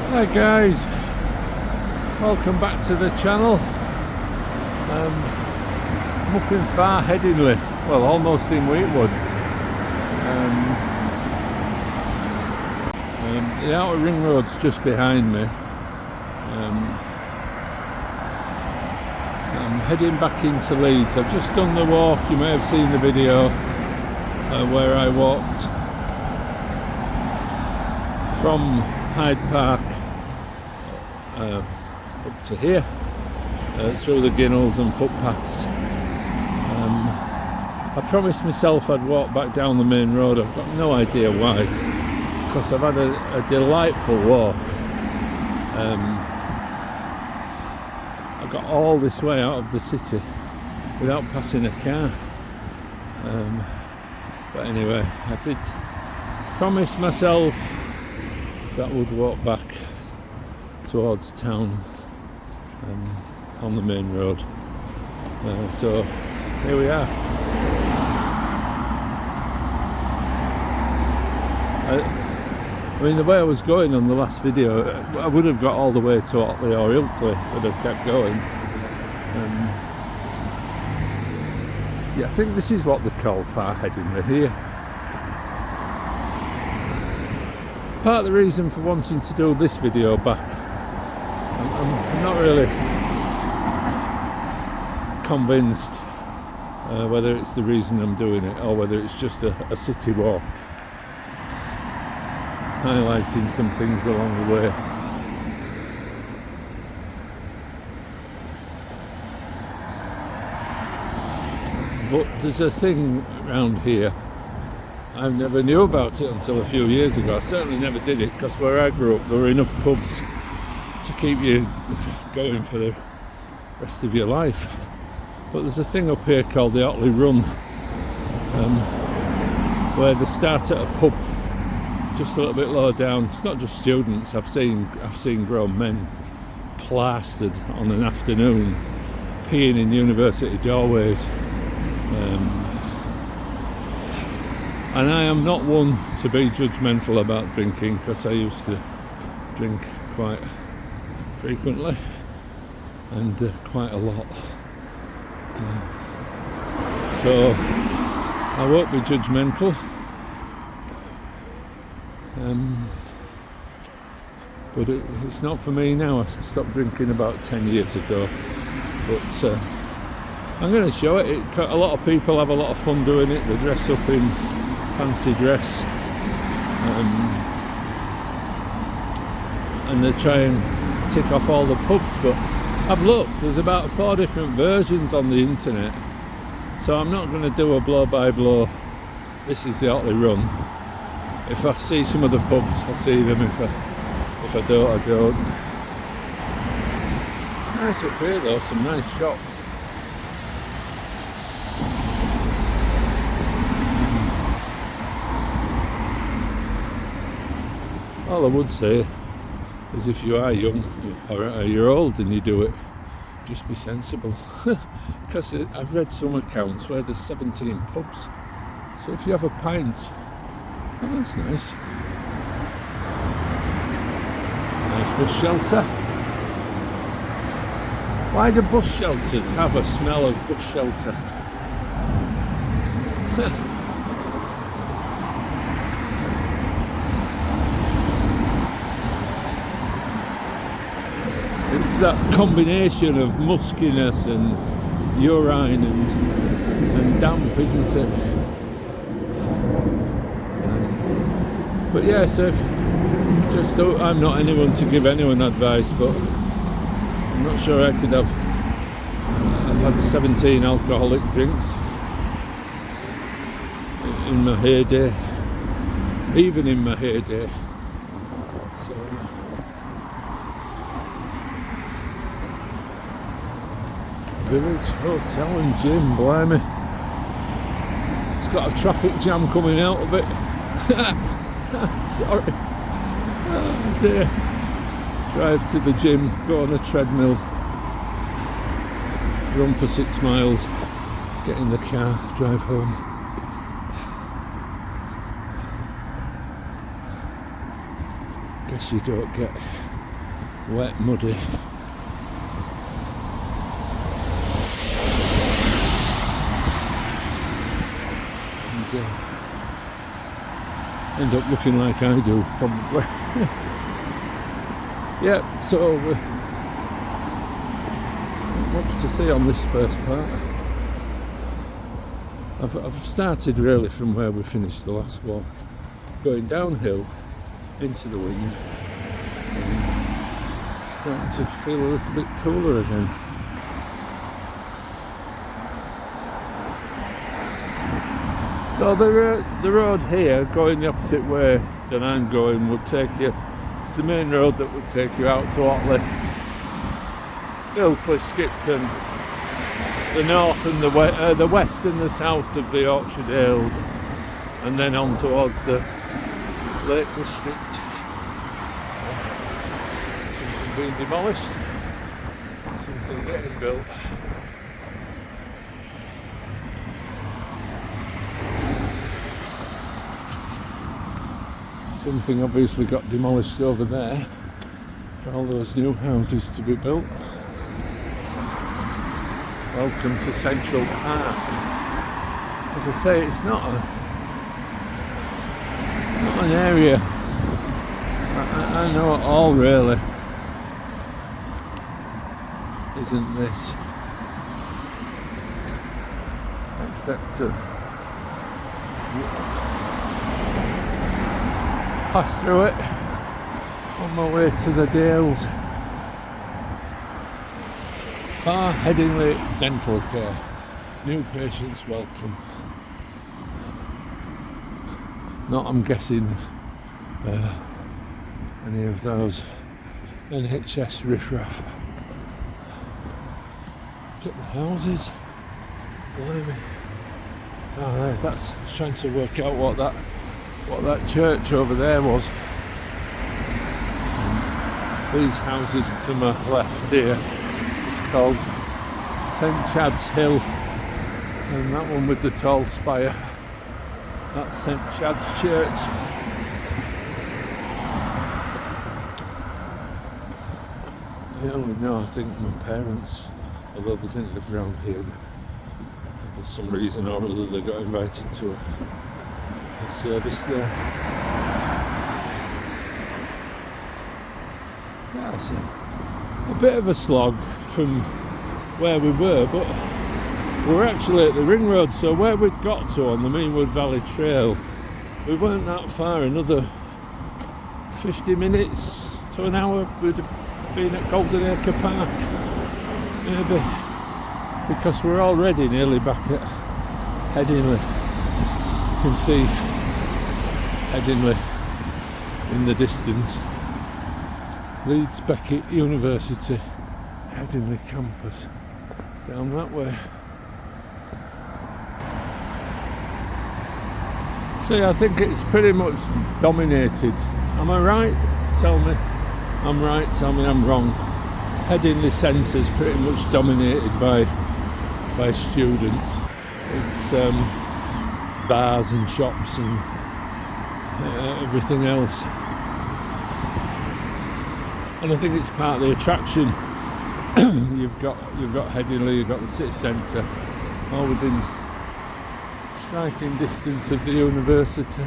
Hi guys, welcome back to the channel. I'm up in Far Headingley, well almost in Wheatwood. The outer ring road's just behind me. I'm heading back into Leeds. I've just done the walk, you may have seen the video where I walked from Hyde Park up to here, through the ginnels and footpaths. I promised myself I'd walk back down the main road. I've got no idea why, because I've had a delightful walk. I got all this way out of the city without passing a car. But anyway, I did promise myself that I would walk back towards town on the main road. So here we are. I mean, the way I was going on the last video, I would have got all the way to Otley or Otley if I'd have kept going. Yeah, I think this is what they call Far Headingley here. Part of the reason for wanting to do this video back, I'm not really convinced whether it's the reason I'm doing it or whether it's just a city walk, highlighting some things along the way. But there's a thing around here, I never knew about it until a few years ago. I certainly never did it, because where I grew up there were enough pubs to keep you going for the rest of your life. But there's a thing up here called the Otley Run, where they start at a pub just a little bit lower down. It's not just students. I've seen grown men plastered on an afternoon peeing in university doorways. And I am not one to be judgmental about drinking, because I used to drink quite frequently and quite a lot. So I won't be judgmental. But it's not for me now. I stopped drinking about 10 years ago. But I'm going to show it. A lot of people have a lot of fun doing it. They dress up in fancy dress, and they try and tick off all the pubs. But I've looked, there's about 4 different versions on the internet, so I'm not going to do a blow by blow. This is the Otley Run. If I see some of the pubs, I'll see them. If I don't, I don't. Nice up here though, some nice shops. All I would say is, if you are young or you're old and you do it, just be sensible. Because I've read some accounts where there's 17 pubs. So if you have a pint, oh, that's nice. Nice bus shelter. Why do bus shelters have a smell of bus shelter? It's that combination of muskiness and urine and damp, isn't it? But yeah, so I'm not anyone to give anyone advice, but I'm not sure I could have. I've had 17 alcoholic drinks in my heyday, even in my heyday. So Village Hotel and Gym, blimey. It's got a traffic jam coming out of it. Sorry. Oh dear. Drive to the gym, go on a treadmill, run for 6 miles, get in the car, drive home. Guess you don't get wet, muddy. And end up looking like I do, probably. Yeah, so not much to see on this first part. I've started really from where we finished the last one, going downhill into the wind, and starting to feel a little bit cooler again. So the road here, going the opposite way that I'm going, would take you. It's the main road that would take you out to Otley, Ilkley, Skipton, the north and the west and the south of the Orchard Hills, and then on towards the Lake District. Something being demolished, something getting built. Something obviously got demolished over there for all those new houses to be built. Welcome to Central Park. As I say, it's not an area I know at all, really. Isn't this? Except to pass through it on my way to the Dales. Far Headingley Dental Care. New patients welcome. Not, I'm guessing, any of those NHS riffraff. Look at the houses. Blimey. Oh, that's, I was trying to work out what that church over there was. These houses to my left here, it's called St Chad's Hill, and that one with the tall spire, that's St Chad's Church. I only know, I think my parents, although they didn't live around here, for some reason or other they got invited to a service there. That's a bit of a slog from where we were, but we're actually at the ring road, so where we'd got to on the Meanwood Valley Trail, we weren't that far. Another 50 minutes to an hour we'd have been at Golden Acre Park, maybe, because we're already nearly back at Headingley. You can see Headingley in the distance. Leeds Beckett University, Headingley campus, down that way. See, I think it's pretty much dominated. Am I right? Tell me I'm right, tell me I'm wrong. Headingley Centre's pretty much dominated by students. It's bars and shops and everything else. And I think it's part of the attraction. You've got Headingley, you've got the city centre, all within striking distance of the university.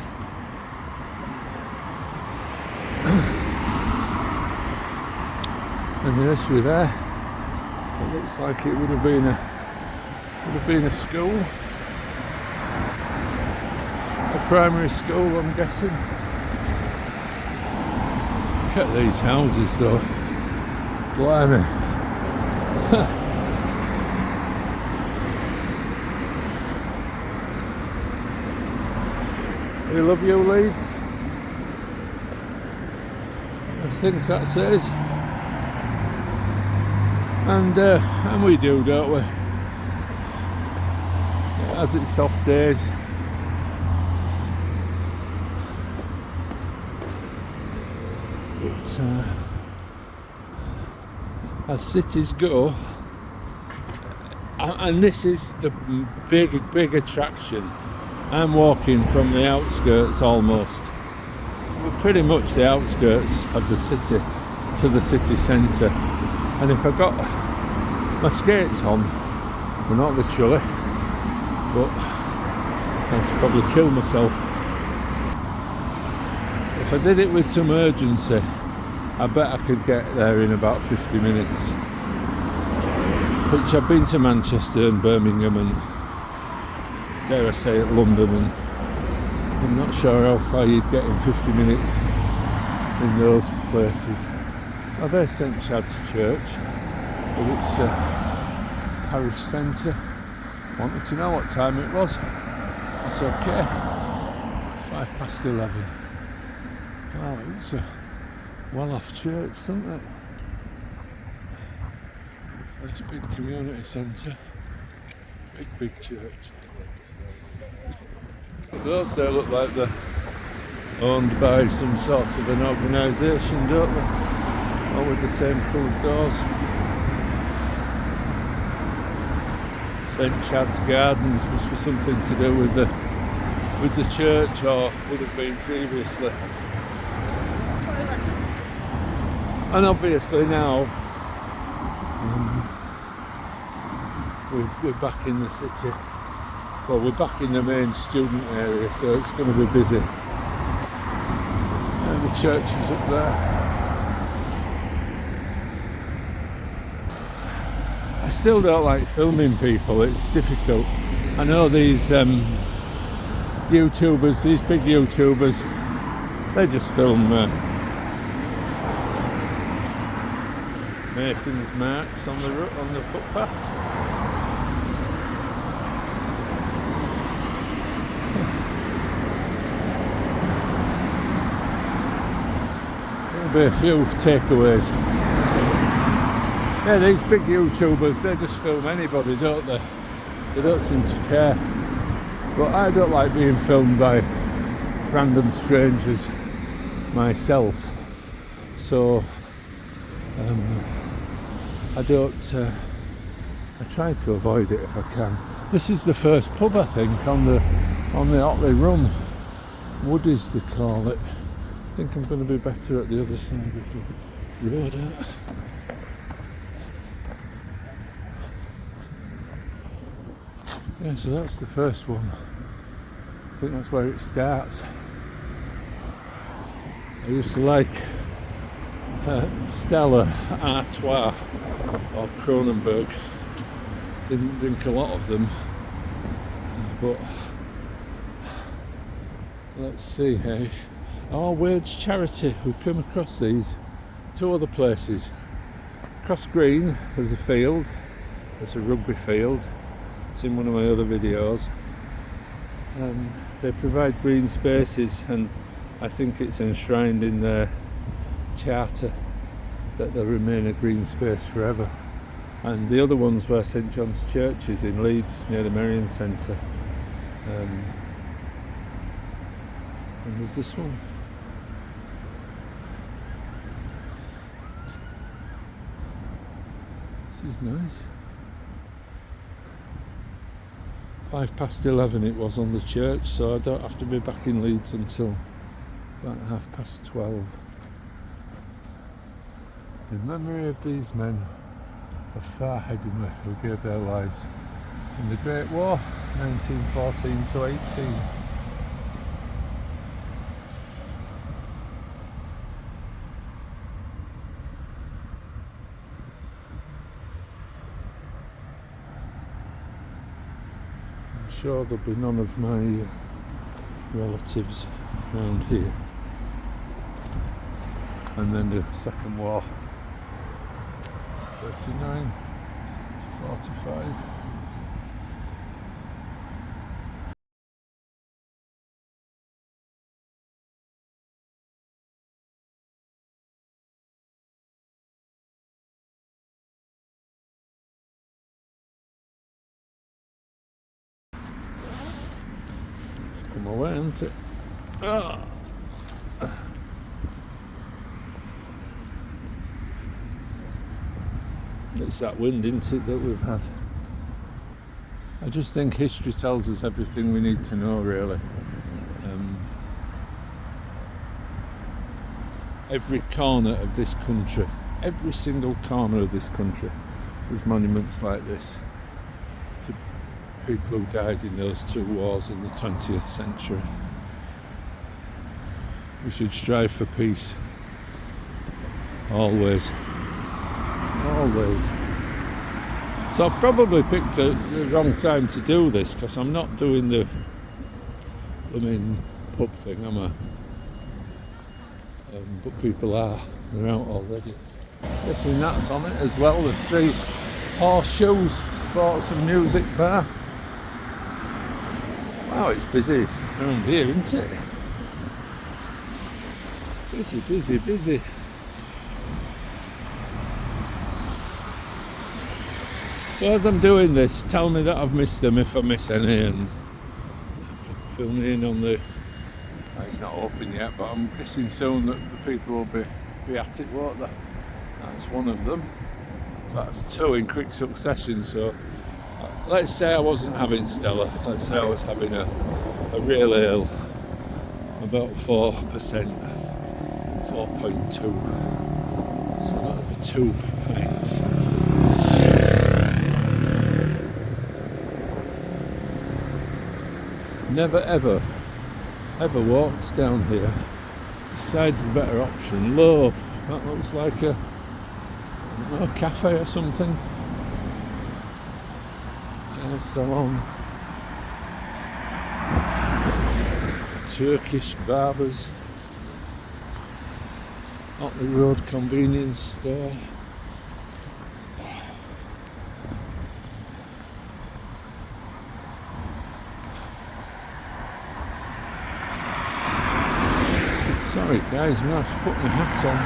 And the nursery there, it looks like it would have been a school, a primary school, I'm guessing. Look at these houses though, blimey. We love you, Leeds. I think that says. And we do, don't we? It has its soft days. But as cities go, and this is the big attraction. I'm walking from the outskirts almost. We're pretty much the outskirts of the city. to the city centre, and if I got my skates on, well, not literally, but I'd probably kill myself. If I did it with some urgency, I bet I could get there in about 50 minutes. Which I've been to Manchester and Birmingham and, dare I say it, London, and I'm not sure how far you'd get in 50 minutes in those places. Oh, there's St Chad's Church, but it's a parish centre. Wanted to know what time it was. That's okay. 11:05. Wow, it's a well-off church, isn't it? Nice big community centre. Big church. Those there look like they're owned by some sort of an organisation, don't they? All with the same coloured doors. St Chad's Gardens must be something to do with the church, or would have been previously. And obviously now we're back in the city. Well, we're back in the main student area, so it's going to be busy. And the church is up there. I still don't like filming people, it's difficult. I know these YouTubers, these big YouTubers, they just film Mason's marks on the footpath. There'll be a few takeaways. Yeah, these big YouTubers, they just film anybody, don't they? They don't seem to care. But I don't like being filmed by random strangers myself. So I try to avoid it if I can. This is the first pub, I think, on the Otley Run. Woody's, they call it. I think I'm going to be better at the other side of the road. Yeah, so that's the first one. I think that's where it starts. I used to like Stella Artois or Kronenberg. Didn't drink a lot of them, but let's see, hey. Oh, Wade's Charity. We've come across these two other places. Cross Green, there's a field. There's a rugby field. It's in one of my other videos. They provide green spaces, and I think it's enshrined in their charter that they'll remain a green space forever. And the other one's where St John's Church is in Leeds, near the Merrion Centre. And there's this one. This is nice. 11:05 it was on the church, so I don't have to be back in Leeds until about 12:30. In memory of these men of Far Headingley who gave their lives in the Great War, 1914 to 18. I'm sure there'll be none of my relatives around here. And then the Second War, 39 to 45. It's come away, hasn't it? Ah. It's that wind, isn't it, that we've had. I just think history tells us everything we need to know, really. every corner of this country, every single corner of this country, there's monuments like this to people who died in those two wars in the 20th century. We should strive for peace. Always. Always. So I've probably picked the wrong time to do this, because I'm not doing the pub thing, am I? But people are. They're out already. Guessing that's on it as well, the 3 Horseshoes Sports and Music Bar. Wow, it's busy around here, isn't it? Busy, busy, busy. So as I'm doing this, tell me that I've missed them if I miss any, and fill me in on the... It's not open yet, but I'm guessing soon that the people will be at it, won't they? That's one of them. So that's 2 in quick succession. So let's say I wasn't having Stella. Let's say I was having a real ale, about 4%, 4.2. So that'd be 2 pints. Never ever walked down here. The side's a better option. Loaf. That looks like a cafe or something. Salon. Turkish barbers. Otley Road convenience store. Sorry guys, I'm going to have to put my hat on.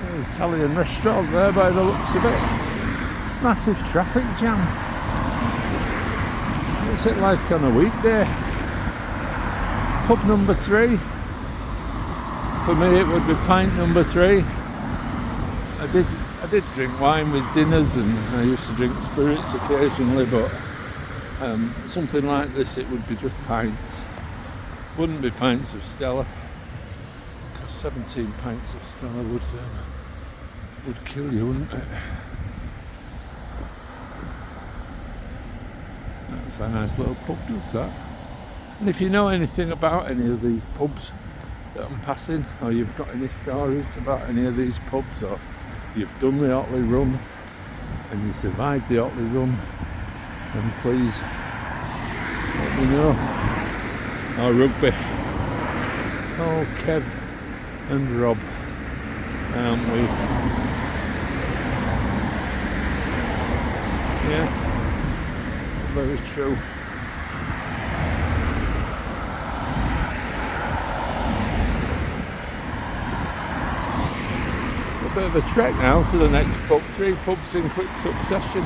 Oh, Italian restaurant there by the looks of it. Massive traffic jam. What's it like on a weekday? Pub number 3. For me it would be pint number 3. I did drink wine with dinners, and I used to drink spirits occasionally, but something like this it would be just pints. Wouldn't be pints of Stella. 17 pints of Stella would kill you, wouldn't it? That's a nice little pub, does that? And if you know anything about any of these pubs that I'm passing, or you've got any stories about any of these pubs, or you've done the Otley Run and you survived the Otley Run, then please let me know. Or rugby. Oh, Kev and Rob, aren't we? Yeah, very true. A bit of a trek now to the next pub. 3 pubs in quick succession.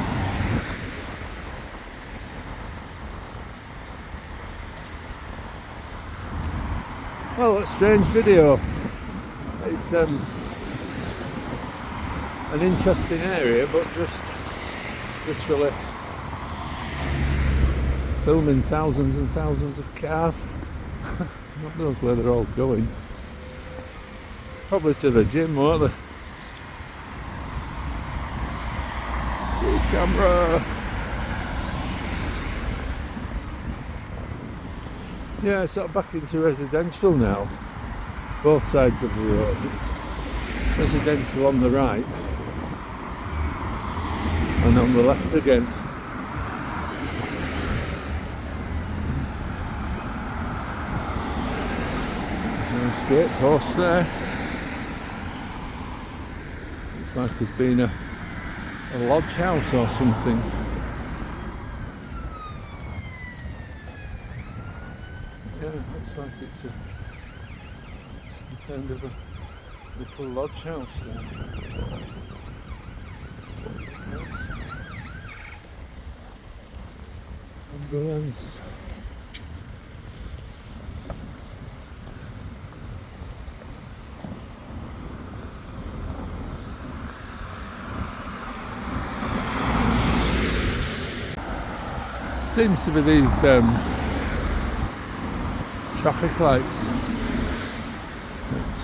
Well, a strange video. It's an interesting area, but just literally filming thousands and thousands of cars. God knows where they're all going. Probably to the gym, won't they? Speed camera. Yeah, sort of back into residential now. Both sides of the road. It's residential on the right and on the left again. Nice gate post there. Looks like there's been a lodge house or something. Yeah, looks like it's kind of a little lodge house there. Nice. Ambulance. Seems to be these traffic lights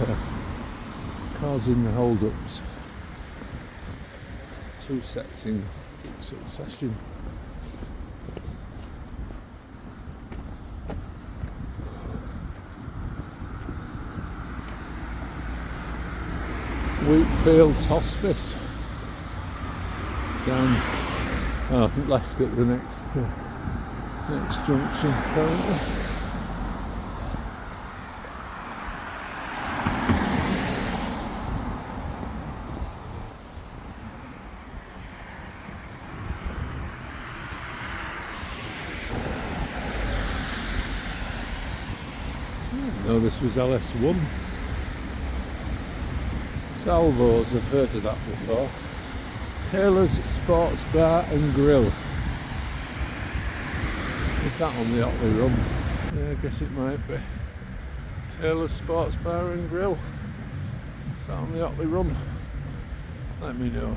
that causing the hold-ups. 2 sets in succession. Wheatfields Hospice down, I think left at the next junction currently. No, this was LS1. Salvos, I've heard of that before. Taylor's Sports Bar and Grill. Is that on the Otley Run? Yeah, I guess it might be. Taylor's Sports Bar and Grill. Is that on the Otley Run? Let me know.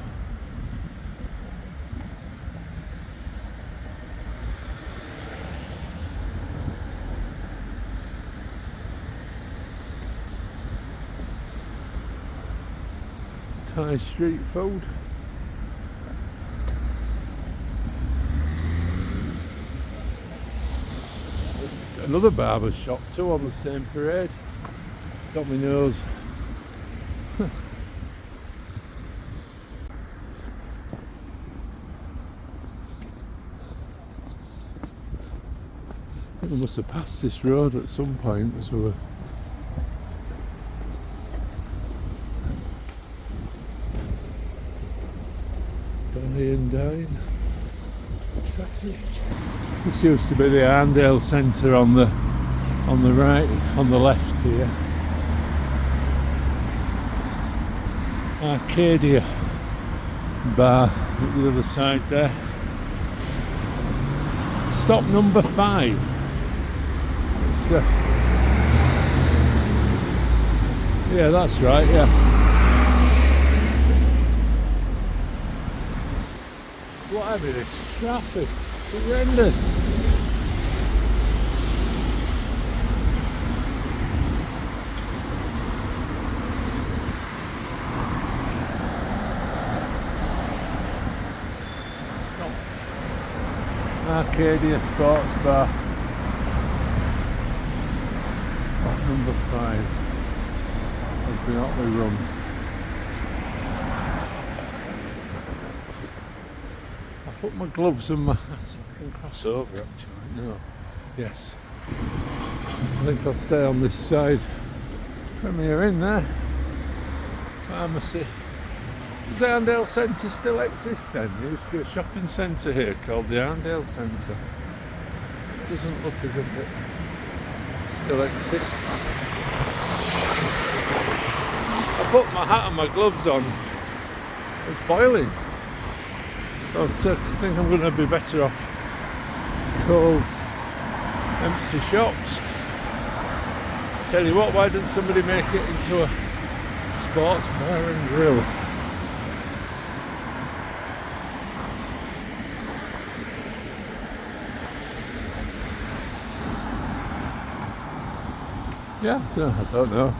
Thai street food. Another barber shop too on the same parade. Domino's. We must have passed this road at some point as we were and down. Traffic. This used to be the Arndale Centre on the right, on the left here. Arcadia bar at the other side there. Stop number 5. It's, yeah, that's right, yeah. Whatever this traffic, it's horrendous. Stop. Arcadia Sports Bar. Stop number 5 of the Otley Run. Put my gloves and my hat so I can cross over actually. No. Yes. I think I'll stay on this side. Premier Inn there. Pharmacy. Does the Arndale Centre still exist then? There used to be a shopping centre here called the Arndale Centre. It doesn't look as if it still exists. I put my hat and my gloves on. It's boiling. So I think I'm going to be better off cold, empty shops. Tell you what, why didn't somebody make it into a sports bar and grill? Yeah, I don't know.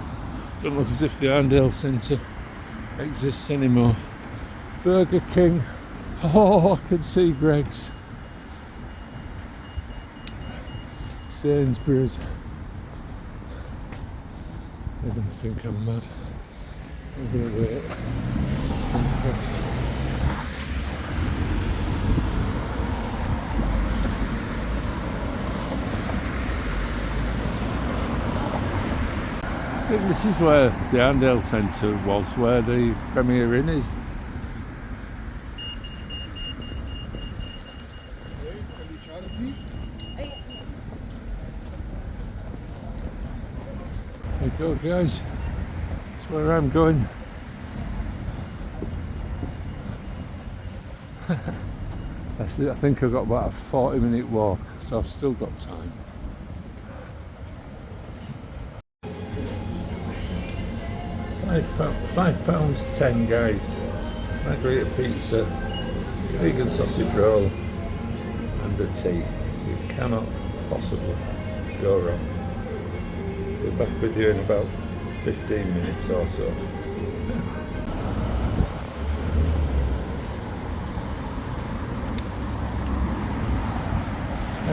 Don't look as if the Arndale Centre exists anymore. Burger King. Oh, I can see Greg's. Sainsbury's. They're going to think I'm mad. I'm going to wait. I think this is where the Arndale Centre was, where the Premier Inn is. There you go, guys. That's where I'm going. That's it. I think I've got about a 40-minute walk, so I've still got time. £5.10, guys. Margherita pizza, vegan sausage roll, and a tea. You cannot possibly go wrong. We're back with you in about 15 minutes or so.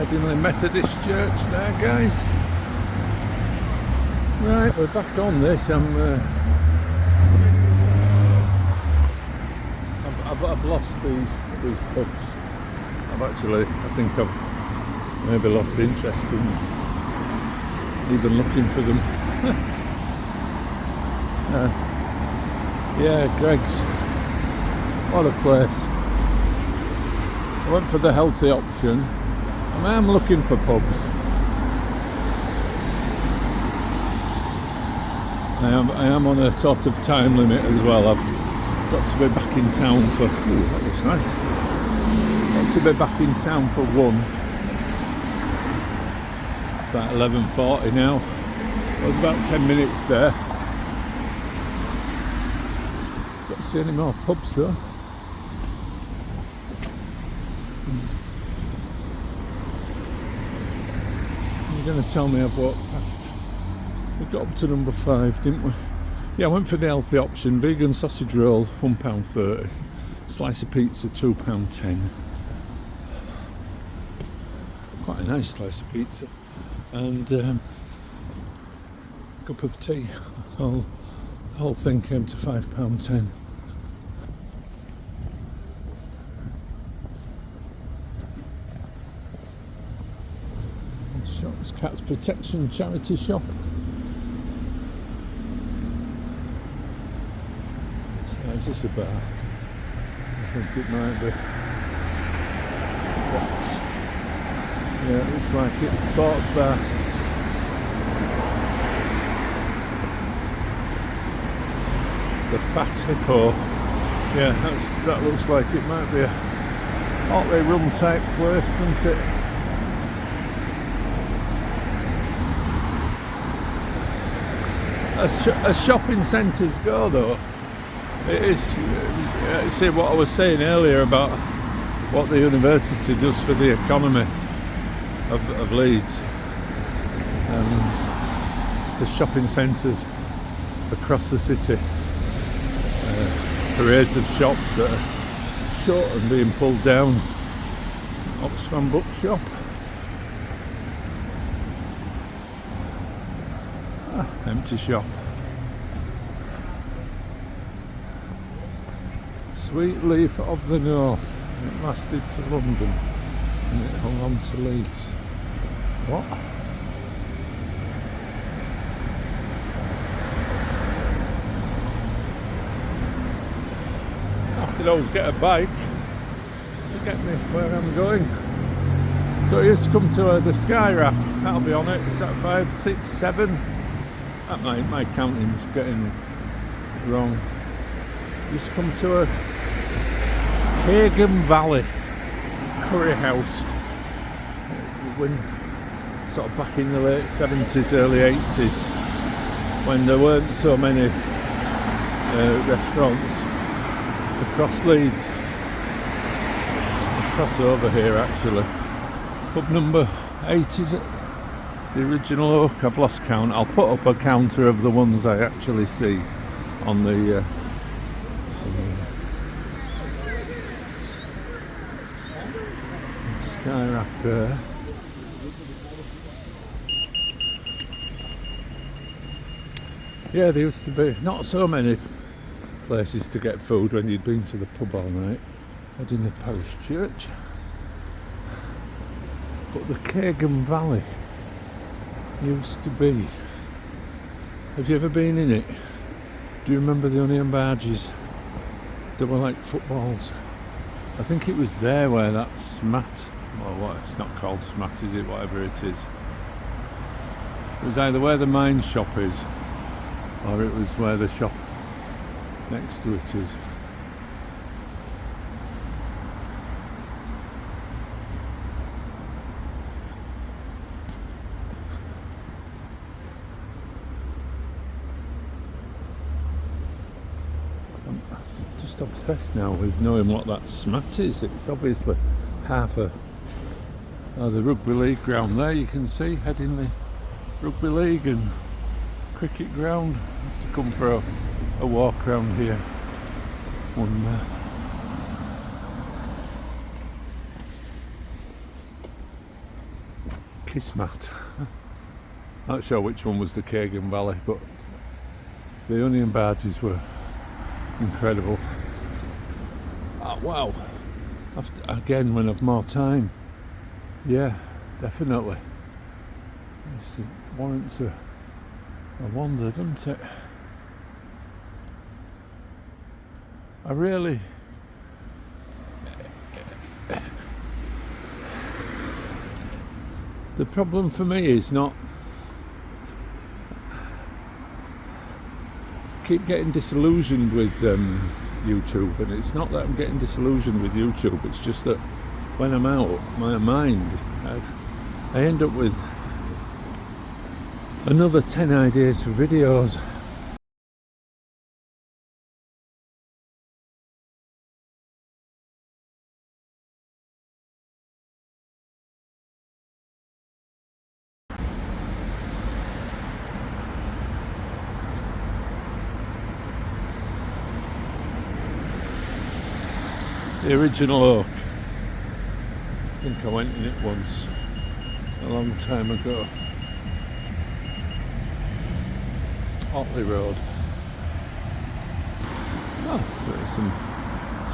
Headingley Methodist Church there, guys. Right, we're back on this. I've lost these pubs. I think I've maybe lost interest in even looking for them. Yeah, Greg's. What a place. I went for the healthy option. And I am looking for pubs. I am on a sort of time limit as well. I've got to be back in town for... Ooh, that looks nice. Got to be back in town for 1. It's about 11:40 now. I was about 10 minutes there. Don't see any more pubs though. You're going to tell me I've walked past. We got up to number 5, didn't we? Yeah, I went for the healthy option. Vegan sausage roll, £1.30. Slice of pizza, £2.10. Quite a nice slice of pizza. And a cup of tea. The whole thing came to £5.10. Shops, Cats Protection charity shop. Is this a bar? I think it might be. Yeah, it looks like it's a sports bar. The Fat Hippo. Yeah, that looks like it might be a Otley Run type place, doesn't it? As shopping centres go though, it is, you see what I was saying earlier about what the university does for the economy of Leeds. The shopping centres across the city, parades of shops that are shut and being pulled down. Oxfam Bookshop. Empty shop. Sweet Leaf of the North. It lasted to London and it hung on to Leeds. What? I could always get a bike to get me where I'm going. So I used to come to the Sky Rack. That'll be on it. Is that 5, 6, 7? My counting's getting wrong. Used to come to a Hagen Valley curry house when sort of back in the late 70s, early 80s, when there weren't so many restaurants across Leeds. Across over here actually. Pub number 8 is it? The original Oak, I've lost count. I'll put up a counter of the ones I actually see on the Sky Rack there. Yeah, there used to be not so many places to get food when you'd been to the pub all night. Headingley Parish Church. But the Hagen Valley used to be. Have you ever been in it? Do you remember the onion barges? They were like footballs. I think it was there where that smat, well, what, it's not called smat, is it? Whatever it is. It was either where the mine shop is, or it was where the shop next to it is. Obsessed now with knowing what that smat is. It's obviously half the rugby league ground there. You can see Headingley Rugby League and cricket ground. I have to come for a walk around here. Kismat. Not sure which one was the Kagan Valley, but the onion barges were incredible. Oh, wow. Again, when I've more time. Yeah, definitely. It warrants a wander, doesn't it? I really... The problem for me is not... I keep getting disillusioned with YouTube, and it's not that I'm getting disillusioned with YouTube, it's just that when I'm out, my mind, I end up with another 10 ideas for videos. The original oak. I think I went in it once, a long time ago. Otley Road. Oh, there's some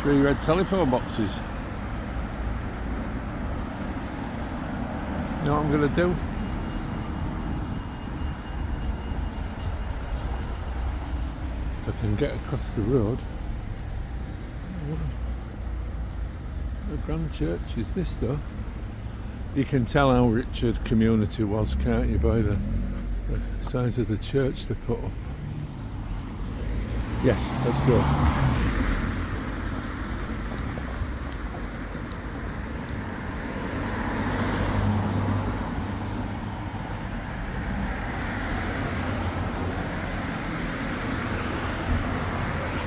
3 red telephone boxes. You know what I'm going to do? If I can get across the road. The grand church is this though. You can tell how rich a community was, can't you, by the size of the church they put up. Yes, let's go.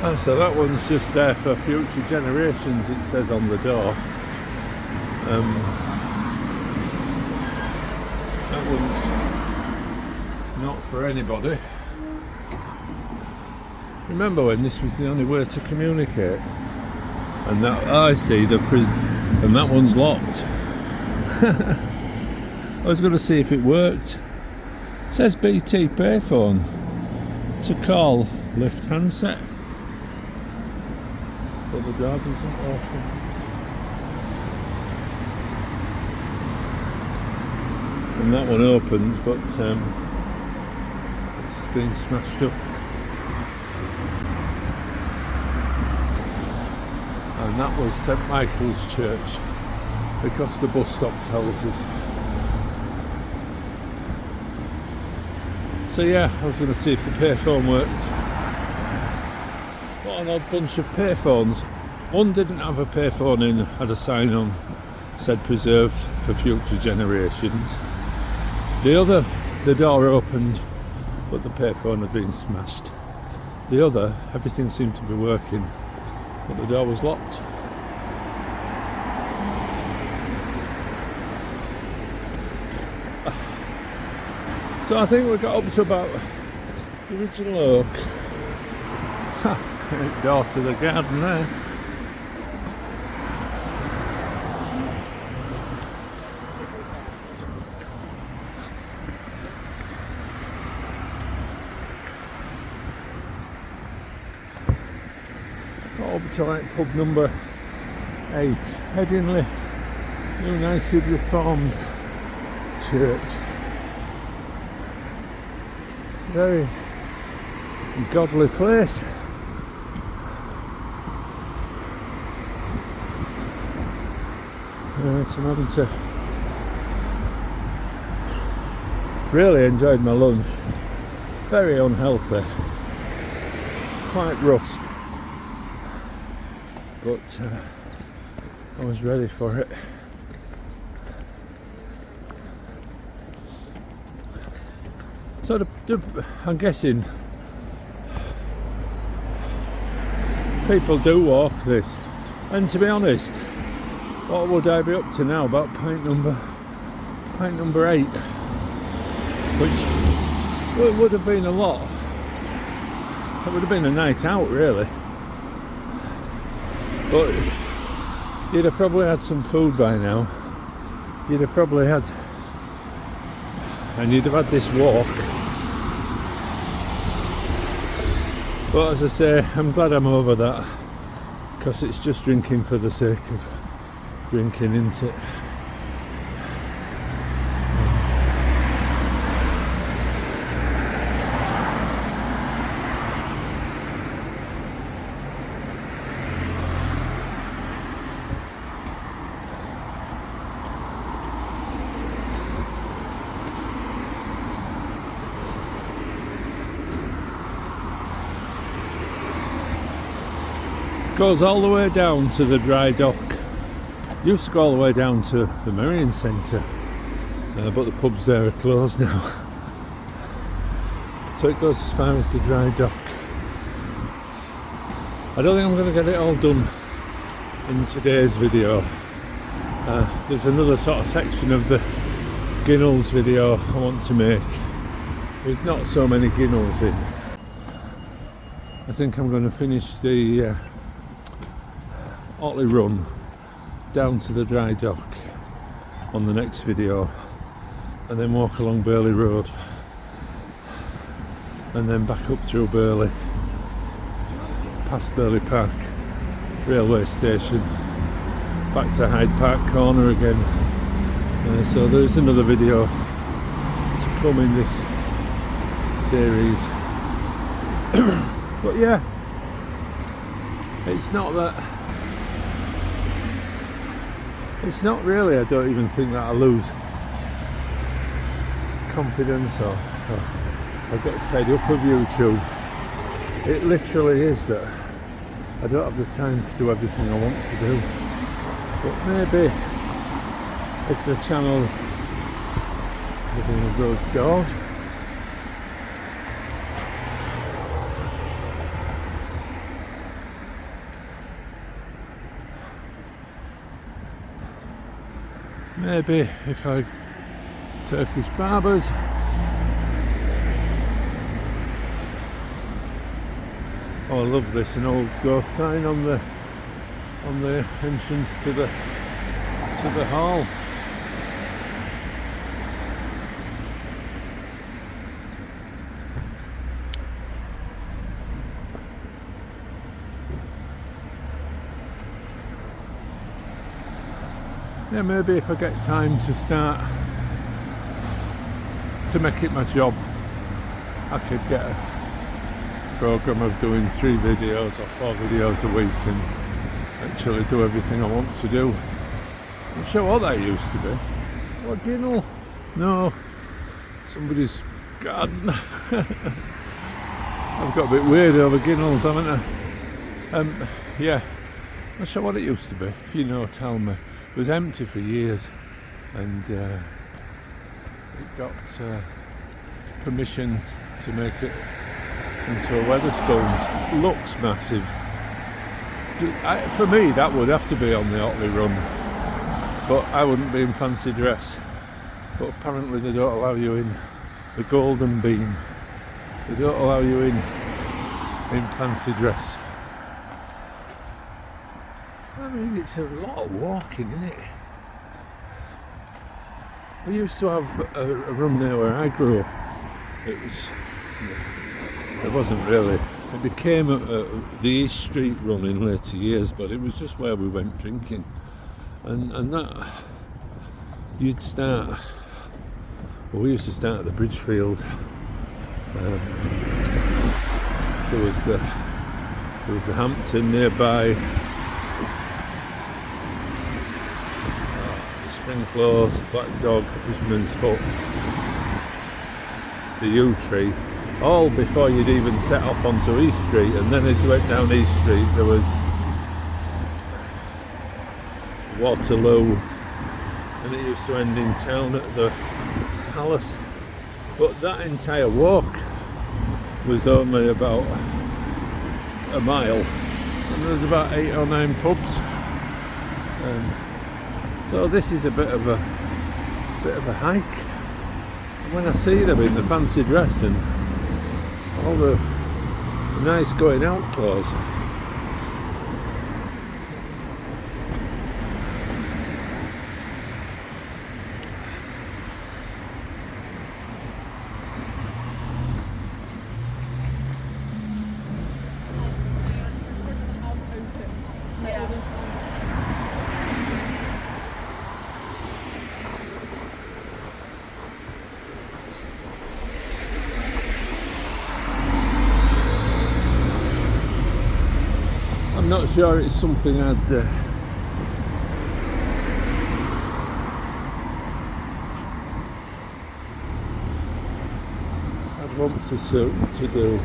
Oh, so that one's just there for future generations, it says on the door. That one's not for anybody. Remember when this was the only way to communicate? And that, I see, and that one's locked. I was going to see if it worked. It says BT payphone to call lift handset. But the door doesn't open. And that one opens, but it's been smashed up. And that was St Michael's Church, because the bus stop tells us. So yeah, I was going to see if the payphone worked. What an odd bunch of payphones. One didn't have a payphone in, had a sign on, said preserved for future generations. The other, the door opened, but the payphone had been smashed. The other, everything seemed to be working, but the door was locked. So I think we got up to about the original oak. Door to the garden there. Got up to like pub number 8, Headingley United Reformed Church. Very godly place. So I'm having to really enjoyed my lunch. Very unhealthy, quite rushed, but I was ready for it. So I'm guessing people do walk this, and to be honest, what would I be up to now? About pint number 8, which would have been a lot. It would have been a night out, really. But you'd have probably had some food by now. You'd have probably had and you'd have had this walk. But as I say, I'm glad I'm over that, because it's just drinking for the sake of drinking, isn't it? Goes all the way down to the dry dock. Used to go all the way down to the Marine Centre, but the pubs there are closed now. So it goes as far as the dry dock. I don't think I'm going to get it all done in today's video. There's another sort of section of the Ginnells video I want to make with not so many Ginnells in. I think I'm going to finish the Otley Run down to the dry dock on the next video, and then walk along Otley Road, and then back up through Burley, past Burley Park railway station, back to Hyde Park Corner again. So there's another video to come in this series. But yeah, it's not really, I don't even think that I lose confidence or I get fed up of YouTube. It literally is that I don't have the time to do everything I want to do. But maybe if the channel within those doors, maybe if I Turkish barbers, oh I love this, an old ghost sign on the entrance to the hall. Yeah, maybe if I get time to start to make it my job, I could get a program of doing 3 videos or 4 videos a week and actually do everything I want to do. I'm sure what that used to be. What, Ginnell? No, somebody's garden. I've got a bit weird over Ginnells, haven't I? Yeah, not sure what it used to be. If you know, tell me. It was empty for years, and it got permission to make it into a Wetherspoons. Looks massive. For me, that would have to be on the Otley Run, but I wouldn't be in fancy dress. But apparently they don't allow you in the Golden Beam. They don't allow you in fancy dress. I mean, it's a lot of walking, isn't it? We used to have a run there where I grew up. It wasn't really. It became the East Street run in later years, but it was just where we went drinking, and that you'd start. Well, we used to start at the Bridgefield. There was the Hampton nearby. Spring Close, Black Dog, Fisherman's Hut, the Yew Tree, all before you'd even set off onto East Street. And then as you went down East Street there was Waterloo, and it used to end in town at the Palace. But that entire walk was only about a mile, and there was about 8 or 9 pubs. So this is a bit of a hike. And when I see them in the fancy dress and all the nice going out clothes, not sure it's something I'd want to do.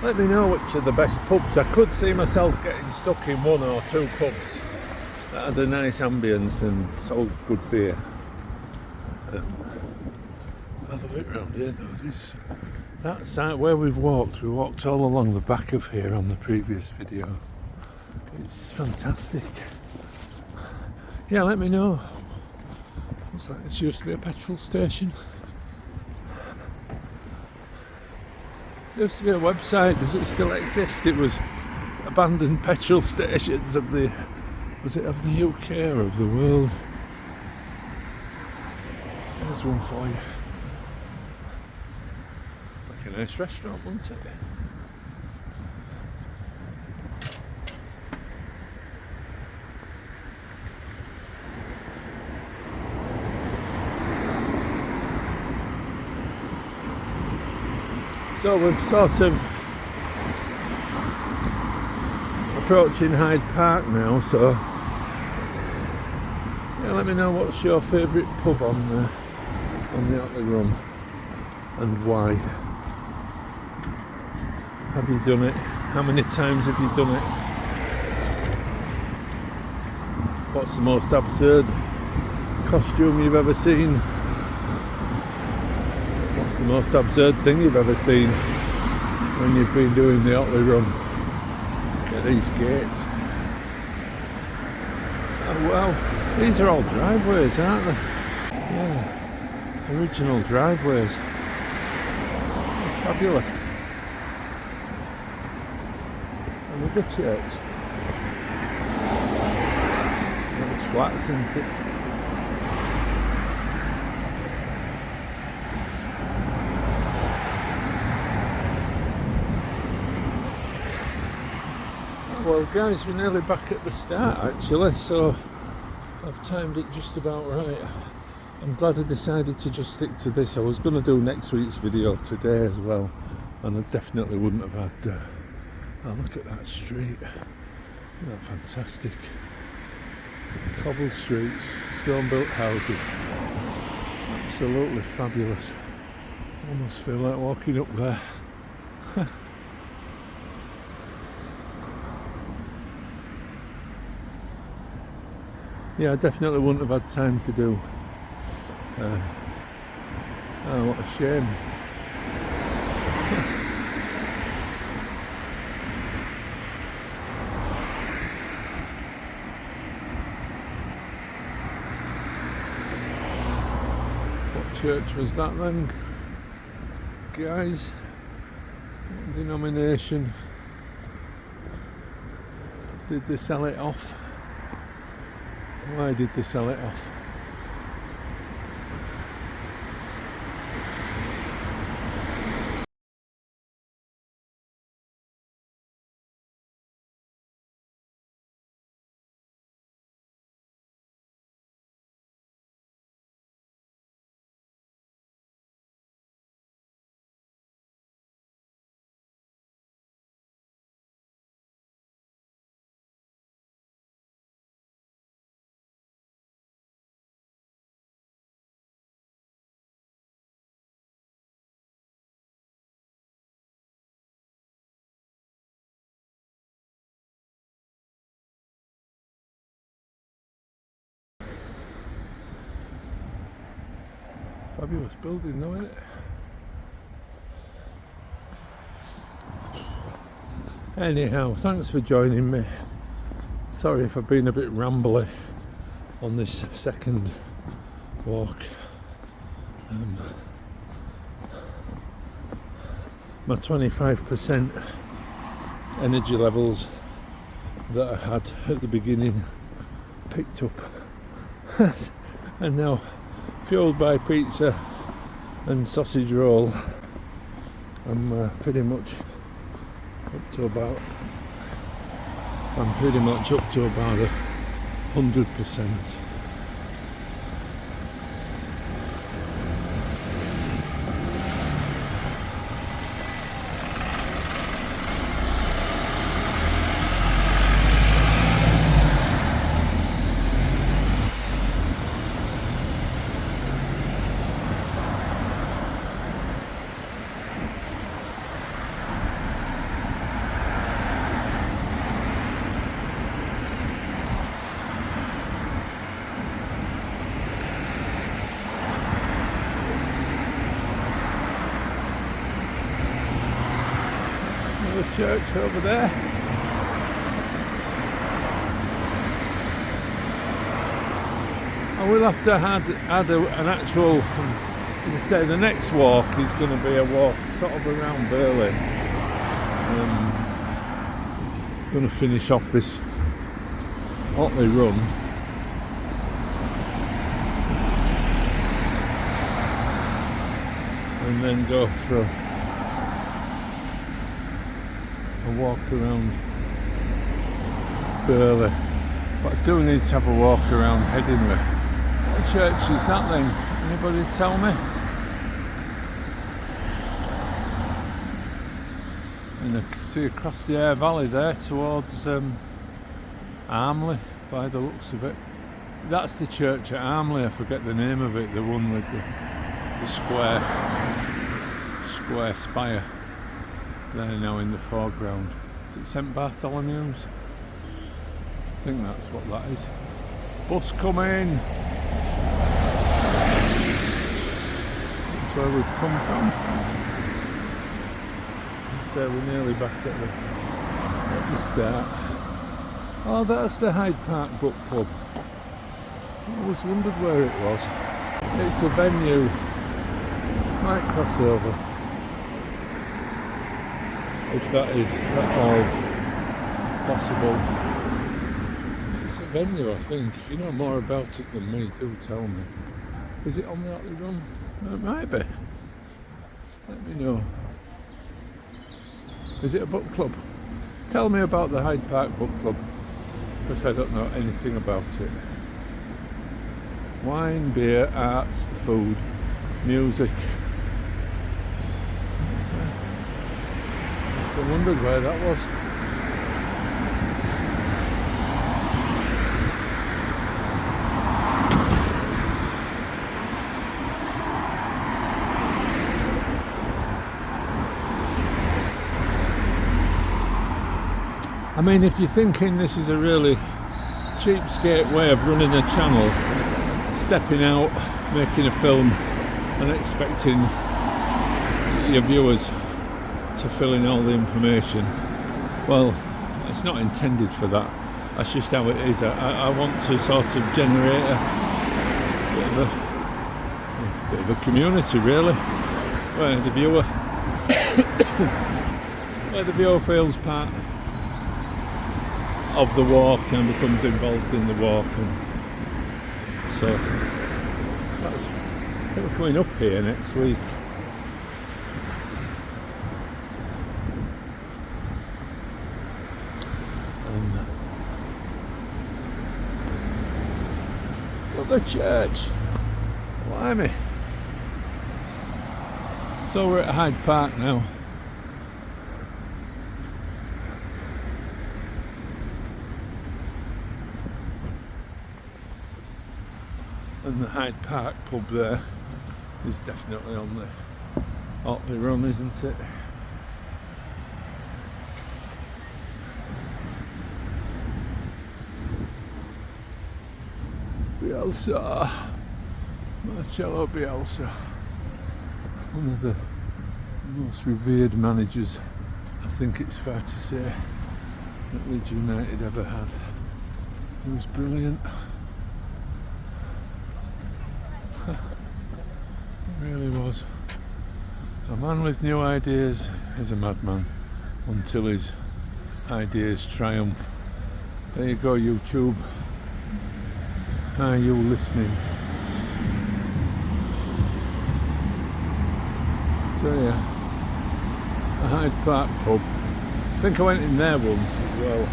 Let me know which are the best pubs. I could see myself getting stuck in one or two pubs that had a nice ambience and sold good beer. I love it round here though. That side where we walked all along the back of here on the previous video. It's fantastic. Yeah, let me know. Looks like this used to be a petrol station. There used to be a website, does it still exist? It was abandoned petrol stations of the, was it of the UK or of the world? There's one for you. Like a nice restaurant, wouldn't it? So we're sort of approaching Hyde Park now, so yeah, let me know what's your favourite pub on the Otley Run and why. Have you done it? How many times have you done it? What's the most absurd costume you've ever seen? What's the most absurd thing you've ever seen when you've been doing the Otley Run? At these gates. Oh wow, these are all driveways, aren't they? Yeah, original driveways. Oh, fabulous. And with the church. That's flat, isn't it? Well guys, we're nearly back at the start actually, so I've timed it just about right. I'm glad I decided to just stick to this. I was going to do next week's video today as well, and I definitely wouldn't have had oh, look at that street. Isn't that fantastic? Cobble streets, stone built houses, absolutely fabulous. Almost feel like walking up there. Yeah, I definitely wouldn't have had time to do. Oh, what a shame. What church was that then, guys? What denomination? Did they sell it off? Why did they sell it off? Fabulous building though, isn't it? Anyhow, thanks for joining me. Sorry if I've been a bit rambly on this second walk. My 25% energy levels that I had at the beginning picked up and now, fueled by pizza and sausage roll, I'm pretty much up to about 100%. another church over there. I will have to add an actual, as I say, the next walk is going to be a walk sort of around Burley. Going to finish off this Otley Run. And then go for a walk around Burley. But I do need to have a walk around Headingley. What church is that then? Anybody tell me? And I can see across the Aire Valley there towards Armley, by the looks of it. That's the church at Armley, I forget the name of it, the one with the square spire there now in the foreground. Is it St Bartholomew's? I think that's what that is. Bus coming! That's where we've come from. So we're nearly back at the start. Oh, that's the Hyde Park Book Club. I always wondered where it was. It's a venue. Might cross over. If that is at all possible. It's a venue, I think. If you know more about it than me, do tell me. Is it on the Otley Run? It might be. Let me know. Is it a book club? Tell me about the Hyde Park Book Club, because I don't know anything about it. Wine, beer, arts, food, music. What's that? I wondered where that was. I mean, if you're thinking this is a really cheapskate way of running a channel, stepping out, making a film and expecting your viewers to fill in all the information, well, it's not intended for that. That's just how it is. I want to sort of generate a bit of a community, really, where the viewer feels part of the walk and becomes involved in the walk. And so that's, I think we're coming up here next week. Got the church. Blimey. So we're at Hyde Park now. And the Hyde Park pub there is definitely on the Otley Run, isn't it? Bielsa, Marcelo Bielsa, one of the most revered managers, I think it's fair to say, that Leeds United ever had. He was brilliant. It really was. A man with new ideas is a madman until his ideas triumph. There you go, YouTube. Are you listening? So yeah, a Hyde Park pub. I think I went in there once as well.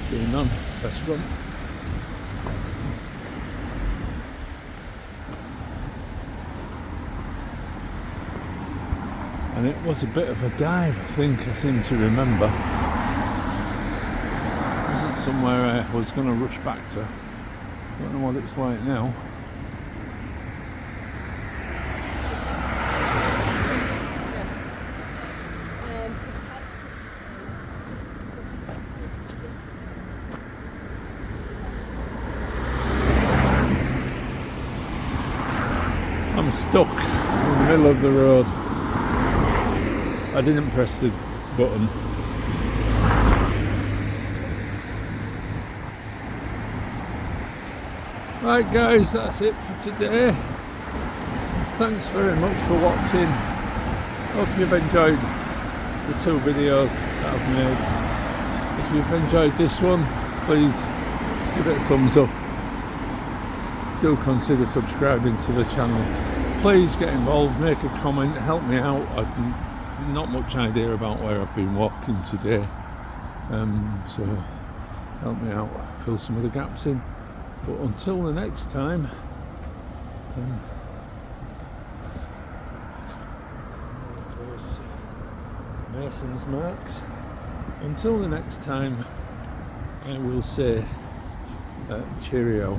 Going on, best run. And it was a bit of a dive, I think, I seem to remember. It wasn't somewhere I was going to rush back to. I don't know what it's like now. stuck in the middle of the road. I didn't press the button. Right guys, that's it for today. Thanks very much for watching. Hope you've enjoyed the 2 videos that I've made. If you've enjoyed this one, please give it a thumbs up. Do consider subscribing to the channel. Please get involved, make a comment, help me out. I've not much idea about where I've been walking today, so help me out, fill some of the gaps in. But until the next time, Mason's marks. Until the next time, I will say cheerio.